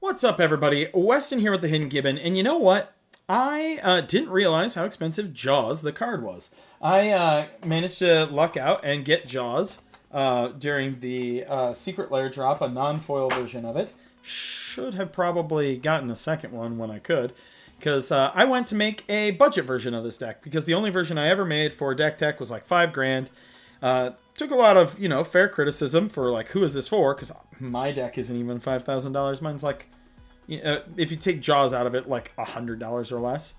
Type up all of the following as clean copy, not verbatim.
What's up, everybody? Weston here with the Hidden Gibbon, and you know what? I didn't realize how expensive Jaws, the card, was. I managed to luck out and get Jaws during the Secret Lair drop, a non-foil version of it. Should have probably gotten a second one when I could, because I went to make a budget version of this deck, because the only version I ever made for Deck Tech was like $5 grand. Took a lot of, fair criticism for, like, who is this for? Because my deck isn't even $5,000. Mine's like, if you take Jaws out of it, like $100 or less.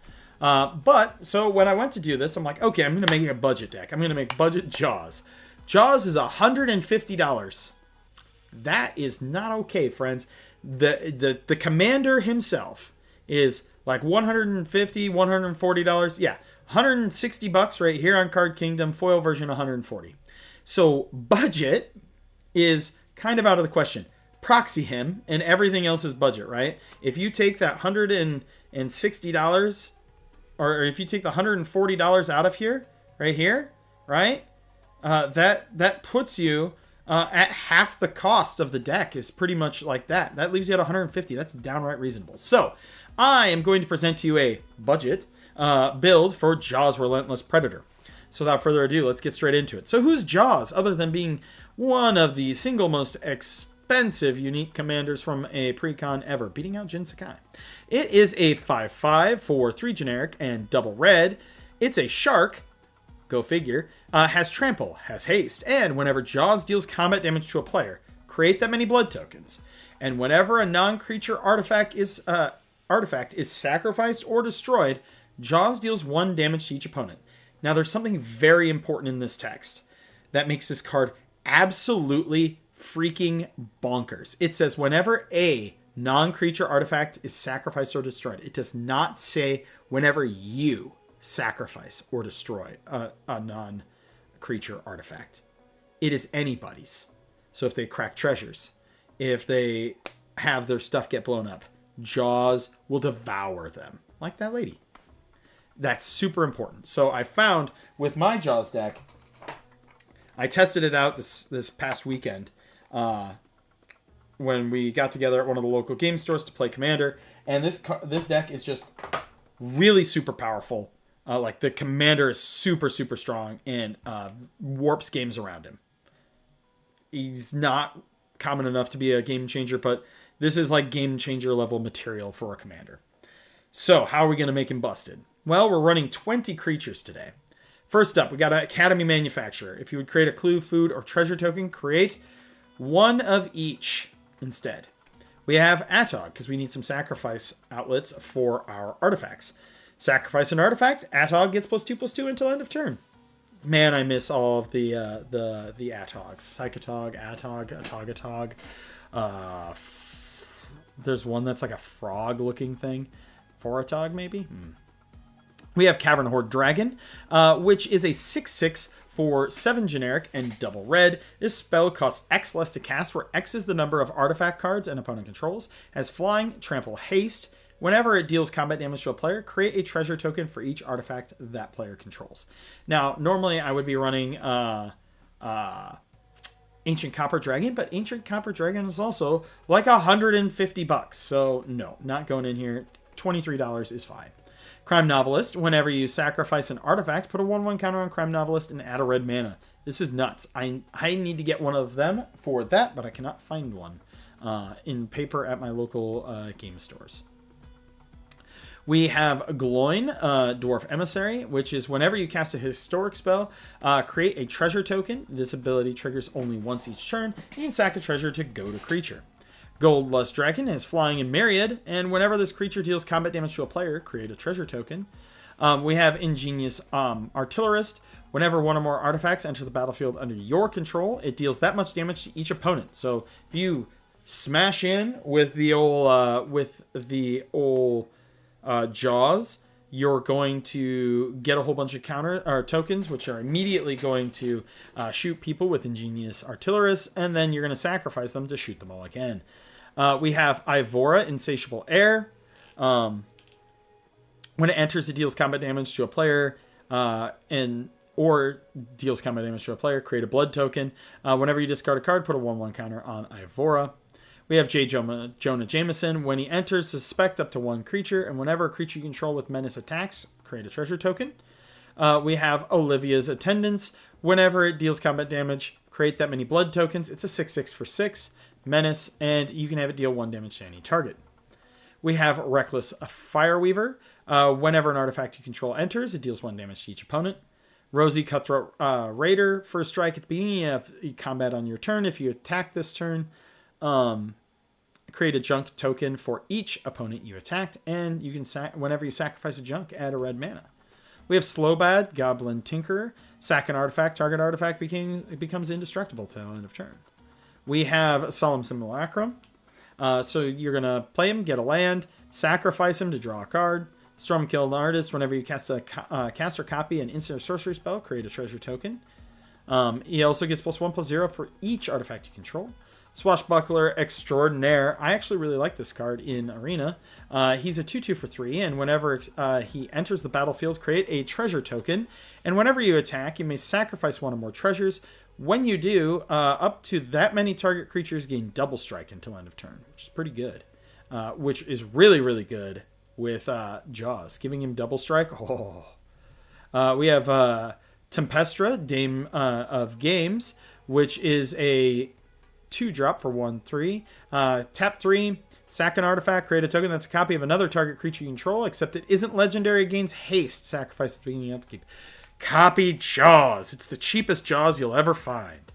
So when I went to do this, I'm like, okay, I'm going to make a budget deck. I'm going to make budget Jaws. Jaws is $150. That is not okay, friends. The commander himself is like $150, $140. Yeah, $160 right here on Card Kingdom. Foil version, $140. So budget is kind of out of the question. Proxy him, and everything else is budget, right? If you take that $160, or if you take the $140 out of here, right? That puts you at half the cost of the deck. Is pretty much like that. That leaves you at $150. That's downright reasonable. So I am going to present to you a budget build for Jaws Relentless Predator. So without further ado, let's get straight into it. So who's Jaws, other than being one of the single most expensive unique commanders from a pre-con ever, beating out Jin Sakai? It is a 5/5 for 3 generic and double red. It's a shark, go figure, has trample, has haste, and whenever Jaws deals combat damage to a player, create that many blood tokens. And whenever a non-creature artifact is sacrificed or destroyed, Jaws deals 1 damage to each opponent. Now, there's something very important in this text that makes this card absolutely freaking bonkers. It says whenever a non-creature artifact is sacrificed or destroyed. It does not say whenever you sacrifice or destroy a non-creature artifact. It is anybody's. So if they crack treasures, if they have their stuff get blown up, Jaws will devour them, like that lady. That's super important. So I found with my Jaws deck, I tested it out this past weekend when we got together at one of the local game stores to play Commander, and this deck is just really super powerful. Like the Commander is super strong and warps games around him. He's not common enough to be a game changer, but this is like game changer level material for a Commander. So how are we going to make him busted? Well, we're running 20 creatures today. First up, we got an Academy Manufacturer. If you would create a clue, food, or treasure token, create 1 of each instead. We have Atog, because we need some sacrifice outlets for our artifacts. Sacrifice an artifact, Atog gets +2/+2 until end of turn. Man, I miss all of the Atogs. Psychotog, Atog, Atog. There's one that's like a frog-looking thing. Foratog, maybe? We have Cavern Horde Dragon, which is a 6/6 for 7 generic and double red. This spell costs X less to cast, where X is the number of artifact cards an opponent controls. Has flying, trample, haste. Whenever it deals combat damage to a player, create a treasure token for each artifact that player controls. Now, normally I would be running Ancient Copper Dragon, but Ancient Copper Dragon is also like $150. So no, not going in here. $23 is fine. Crime Novelist, whenever you sacrifice an artifact, put a 1/1 counter on Crime Novelist and add a red mana. This is nuts. I need to get one of them for that, but I cannot find one in paper at my local game stores. We have Gloin, Dwarf Emissary, which is whenever you cast a historic spell, create a treasure token. This ability triggers only once each turn. You can sack a treasure to go to creature. Gold Lust Dragon has flying in Myriad, and whenever this creature deals combat damage to a player, create a treasure token. We have Ingenious Artillerist. Whenever 1 or more artifacts enter the battlefield under your control, it deals that much damage to each opponent. So if you smash in with the old Jaws, you're going to get a whole bunch of counter or tokens, which are immediately going to shoot people with Ingenious Artillerist, and then you're going to sacrifice them to shoot them all again. We have Ivora, Insatiable Air. When it enters, it deals combat damage to a player, or deals combat damage to a player, create a blood token. Whenever you discard a card, put a 1/1 counter on Ivora. We have Jonah Jameson. When he enters, suspect up to one creature, and whenever a creature you control with menace attacks, create a treasure token. We have Olivia's Attendants. Whenever it deals combat damage, create that many blood tokens. It's a 6/6 for 6, menace, and you can have it deal 1 damage to any target. We have Reckless Fireweaver. Whenever an artifact you control enters, it deals 1 damage to each opponent. Rosy Cutthroat Raider. First strike at the beginning of combat on your turn. If you attack this turn, create a junk token for each opponent you attacked, and you can whenever you sacrifice a junk, add a red mana. We have Slowbad, Goblin Tinkerer. Sack an artifact. Target artifact becomes indestructible till end of turn. We have Solemn Simulacrum. So you're going to play him, get a land, sacrifice him to draw a card. Stormkill an Artist. Whenever you cast a cast or copy an instant or sorcery spell, create a treasure token. He also gets +1/+0 for each artifact you control. Swashbuckler Extraordinaire. I actually really like this card in Arena. He's a 2/2 for 3, and whenever he enters the battlefield, create a treasure token. And whenever you attack, you may sacrifice 1 or more treasures. When you do, up to that many target creatures gain double strike until end of turn, which is pretty good. Which is really, really good with Jaws, giving him double strike. Oh. We have Tempestra, Dame of Games, which is a 2-drop for 1/3. Tap 3, sack an artifact, create a token that's a copy of another target creature you control, except it isn't legendary, it gains haste. Sacrifice at the beginning of the upkeep. Copy Jaws. It's the cheapest Jaws you'll ever find.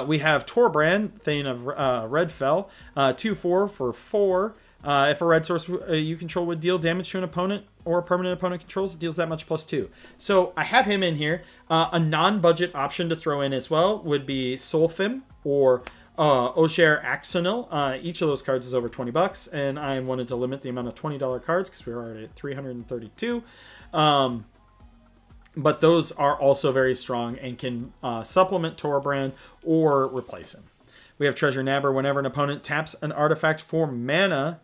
We have Torbrand, Thane of Redfell, 2/4 for 4. If a red source you control would deal damage to an opponent or a permanent opponent controls, it deals that much +2. So I have him in here. A non-budget option to throw in as well would be Solfim or Osher Axonil. Each of those cards is over $20, and I wanted to limit the amount of $20 cards because we were already at 332. But those are also very strong and can supplement Torbrand or replace him. We have Treasure Nabber. Whenever an opponent taps an artifact for mana,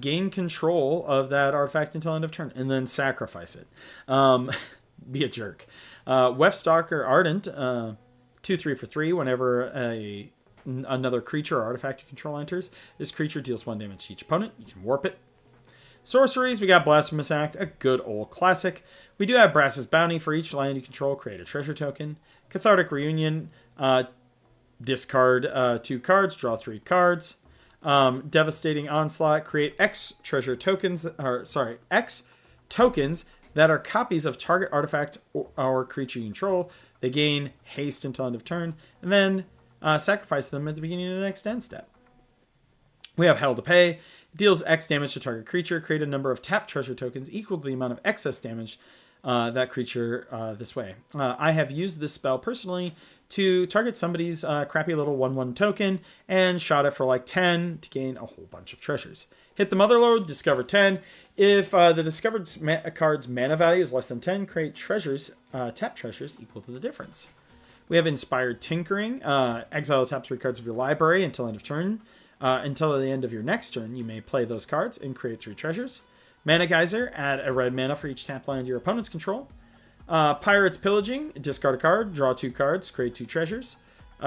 gain control of that artifact until end of turn, and then sacrifice it. Be a jerk. Weftstalker Ardent, 2/3 for 3. Whenever another creature or artifact you control enters, this creature deals 1 damage to each opponent. You can warp it. Sorceries, we got Blasphemous Act, a good old classic. We do have Brass's Bounty. For each land you control, create a treasure token. Cathartic Reunion, discard 2 cards, draw 3 cards. Devastating Onslaught, create X tokens that are copies of target artifact or creature you control. They gain haste until end of turn, and then sacrifice them at the beginning of the next end step. We have Hell to Pay. Deals X damage to target creature. Create a number of tapped treasure tokens equal to the amount of excess damage that creature this way. I have used this spell personally to target somebody's crappy little 1/1 token and shot it for like 10 to gain a whole bunch of treasures. Hit the Motherlode, discover 10. If the discovered card's mana value is less than 10, create treasures, tap treasures equal to the difference. We have Inspired Tinkering. Exile the top 3 cards of your library until end of turn. Until the end of your next turn, you may play those cards and create 3 treasures. Mana Geyser, add a red mana for each tapped land your opponent's control. Pirates Pillaging, discard a card, draw 2 cards, create 2 treasures.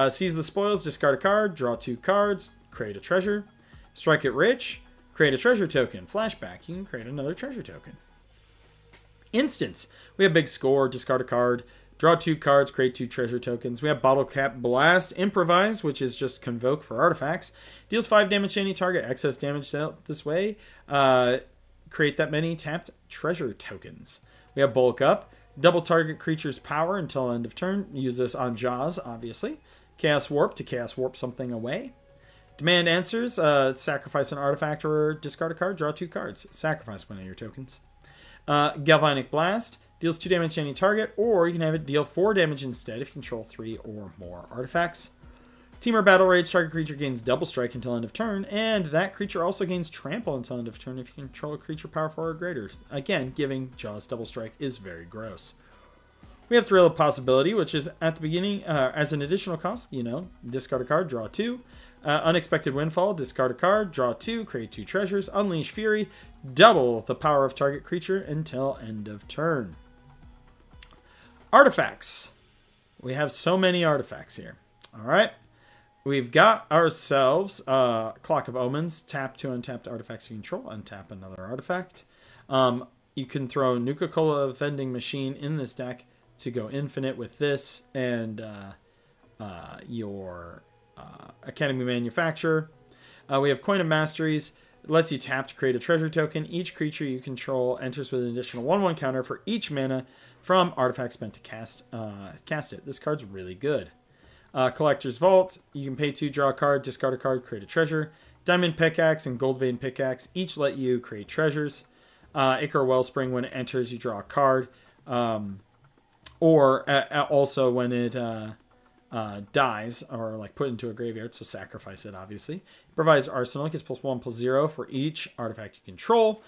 Seize the Spoils, discard a card, draw 2 cards, create a treasure. Strike It Rich, create a treasure token. Flashback, you can create another treasure token. Instance, we have Big Score, discard a card, draw 2 cards, create 2 treasure tokens. We have Bottle Cap Blast, Improvise, which is just Convoke for artifacts. Deals 5 damage to any target. Excess damage dealt this way. Create that many tapped treasure tokens. We have Bulk Up. Double target creature's power until end of turn. Use this on Jaws, obviously. Chaos Warp to Chaos Warp something away. Demand Answers. Sacrifice an artifact or discard a card. Draw 2 cards. Sacrifice one of your tokens. Galvanic Blast. Deals 2 damage to any target, or you can have it deal 4 damage instead if you control 3 or more artifacts. Temur Battle Rage, target creature gains double strike until end of turn, and that creature also gains trample until end of turn if you control a creature power 4 or greater. Again, giving Jaws double strike is very gross. We have Thrill of Possibility, which is at the beginning, as an additional cost, discard a card, draw 2. Unexpected Windfall, discard a card, draw 2, create 2 treasures. Unleash Fury, double the power of target creature until end of turn. Artifacts. We have so many artifacts here. All right. We've got ourselves Clock of Omens. Tap 2 untapped artifacts you control. Untap another artifact. You can throw Nuka-Cola Vending Machine in this deck to go infinite with this and your Academy Manufacturer. We have Coin of Masteries. It lets you tap to create a treasure token. Each creature you control enters with an additional 1/1 counter for each mana from artifacts spent to cast it. This card's really good. Collector's Vault. You can pay 2, draw a card, discard a card, create a treasure. Diamond Pickaxe and Gold Vein Pickaxe each let you create treasures. Ichor Wellspring, when it enters, you draw a card. Also when it dies or like put into a graveyard, so sacrifice it, obviously. It provides Arsenal. It gets +1/+0 for each artifact you control.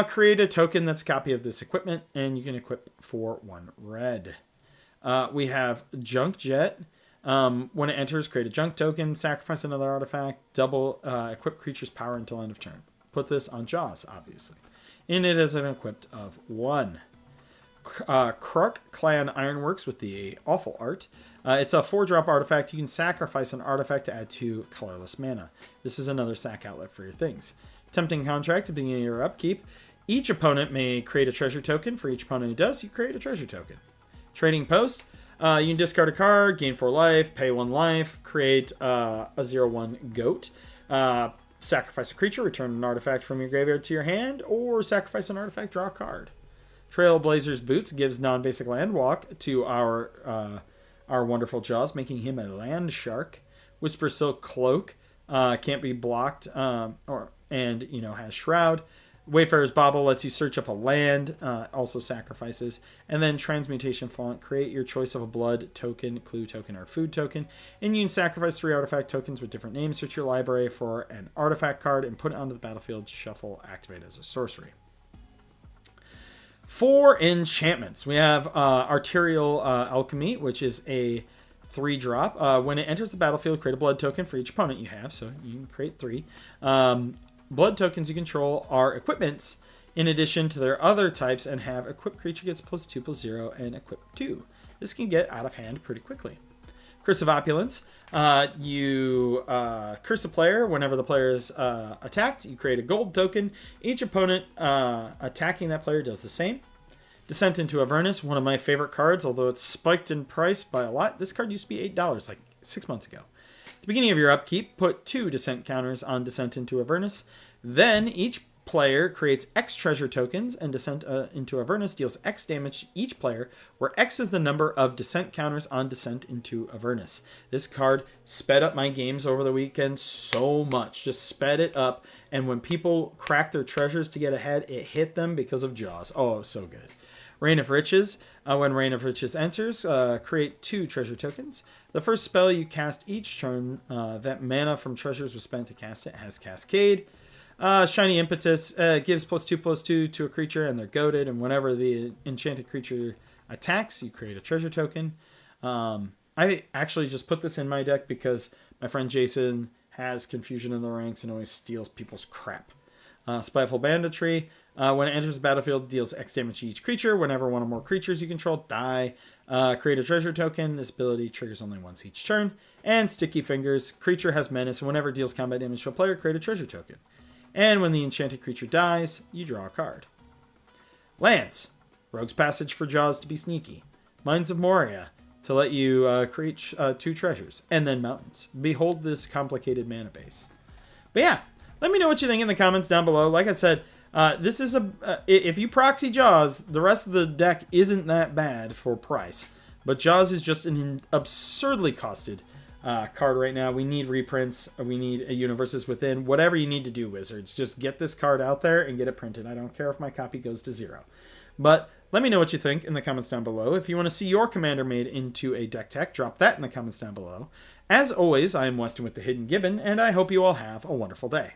Create a token that's a copy of this equipment, and you can equip for 1 red. We have Junk Jet. When it enters, create a junk token, sacrifice another artifact, double equip creature's power until end of turn. Put this on Jaws, obviously. And it is an equipped of 1. Kruk Clan Ironworks with the awful art. It's a 4-drop artifact. You can sacrifice an artifact to add 2 colorless mana. This is another sack outlet for your things. Tempting Contract, at the beginning of your upkeep. Each opponent may create a treasure token. For each opponent who does, you create a treasure token. Trading Post. You can discard a card, gain 4 life, pay 1 life, create a 0/1 goat. Sacrifice a creature, return an artifact from your graveyard to your hand, or sacrifice an artifact, draw a card. Trailblazer's Boots gives non-basic land walk to our wonderful Jaws, making him a land shark. Whisper Silk Cloak can't be blocked, and has Shroud. Wayfarer's Bauble lets you search up a land, also sacrifices. And then Transmutation Font, create your choice of a blood token, clue token, or food token. And you can sacrifice 3 artifact tokens with different names, search your library for an artifact card, and put it onto the battlefield, shuffle, activate as a sorcery. For enchantments, we have Arterial Alchemy, which is a 3-drop. When it enters the battlefield, create a blood token for each opponent you have, so you can create 3. Blood tokens you control are equipments in addition to their other types and have equipped creature gets +2/+0 and equip 2. This can get out of hand pretty quickly. Curse of Opulence. You curse a player whenever the player is attacked. You create a gold token. Each opponent attacking that player does the same. Descent into Avernus, one of my favorite cards, although it's spiked in price by a lot. This card used to be $8 like 6 months ago. At the beginning of your upkeep, put 2 descent counters on Descent into Avernus. Then each player creates X treasure tokens, and Descent into Avernus deals X damage to each player, where X is the number of descent counters on Descent into Avernus. This card sped up my games over the weekend so much. Just sped it up, and when people cracked their treasures to get ahead, it hit them because of Jaws. Oh, it was so good. Reign of Riches. When Reign of Riches enters, create 2 treasure tokens. The first spell you cast each turn that mana from treasures was spent to cast it has Cascade. Shiny Impetus gives +2/+2 to a creature, and they're goaded. And whenever the enchanted creature attacks, you create a treasure token. I actually just put this in my deck because my friend Jason has Confusion in the ranks and always steals people's crap. Spiteful Banditry. When it enters the battlefield, deals X damage to each creature. Whenever one or more creatures you control die, create a treasure token. This ability triggers only once each turn. And Sticky Fingers. Creature has menace, and whenever it deals combat damage to a player, create a treasure token. And when the enchanted creature dies, you draw a card. Lands. Rogue's Passage for Jaws to be sneaky. Mines of Moria to let you create 2 treasures. And then Mountains. Behold this complicated mana base. But yeah, let me know what you think in the comments down below. Like I said, this is if you proxy Jaws, the rest of the deck isn't that bad for price. But Jaws is just an absurdly costed card right now. We need reprints. We need a Universes Within. Whatever you need to do, Wizards. Just get this card out there and get it printed. I don't care if my copy goes to 0. But let me know what you think in the comments down below. If you want to see your commander made into a deck tech, drop that in the comments down below. As always, I am Weston with the Hidden Gibbon, and I hope you all have a wonderful day.